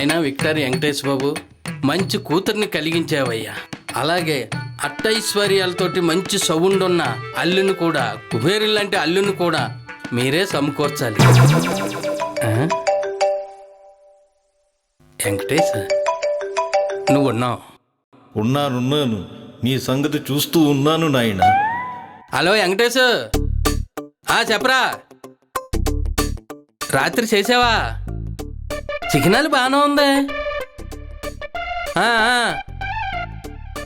నాయనా విక్టర్ వెంకటేష్ బాబు, మంచి కూతుర్ని కలిగించావయ్యా. అలాగే అట్టైశ్వర్యాలతోటి మంచి సౌండ్ ఉన్న అల్లుని కూడా, కుబేరులాంటి అల్లుని కూడా మీరే సమకూర్చాలి. వెంకటేష్, నువ్వు ఉన్నావు? ఉన్నాను. నీ సంగతి చూస్తూ ఉన్నాను నాయన. హలో వెంకటేష్, చెప్పరా. రాత్రి చేసావా? చికెనాలు బాగానే ఉంది.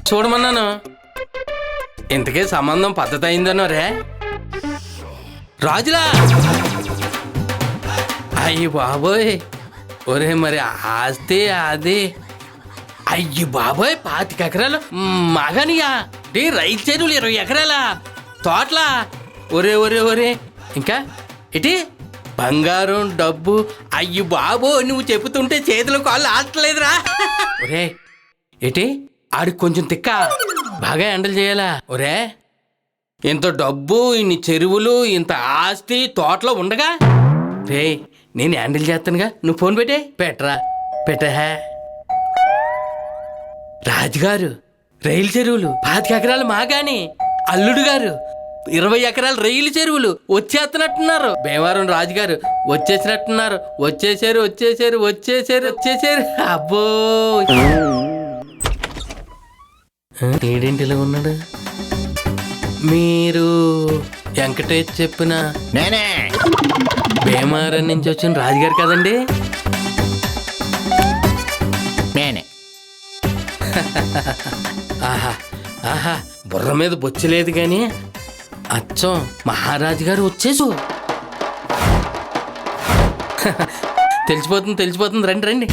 చూడమన్నాను. ఇంతకే సంబంధం పద్ధతి అయిందనో రే రాజులా. అయ్యి బాబోయ్, ఒరే మరి ఆస్తే అది. అయ్యి బాబోయ్, 25 ఎకరాలు మగనియా. రైతు చెరువులు 20 ఎకరాల తోటలా. ఒరే ఇంకా ఇటీ బంగారం డబ్బు. అయ్యి బాబో, నువ్వు చెబుతుంటే చేతులు కాళ్ళు ఆడలేదురా. ఒరే ఏటి ఆడికి కొంచెం తిక్క, బాగా హ్యాండిల్ చేయాలా. ఒరే ఇంత డబ్బు, ఇన్ని చెరువులు, ఇంత ఆస్తి తోటలో ఉండగా రే నేను హ్యాండిల్ చేస్తానుగా. నువ్వు ఫోన్ పెట్టా. రాజుగారు రైలు చెరువులు 25 ఎకరాలు మాగాని, అల్లుడు గారు 20 ఎకరాల రైలు చెరువులు వచ్చేస్తున్నట్టున్నారు. భీమవరం రాజుగారు వచ్చేసినట్టున్నారు. వచ్చేసారు. అబ్బో, ఏడేంటి ఇలా ఉన్నాడు? మీరు వెంకటేష్ చెప్పిన నేనే భీమవరం నుంచి వచ్చిన రాజుగారు కదండి? నేనే. ఆహా, బుర్ర మీద బొచ్చలేదు కానీ అచ్చం మహారాజు గారు వచ్చేసు. తెలిసిపోతుంది. రండి.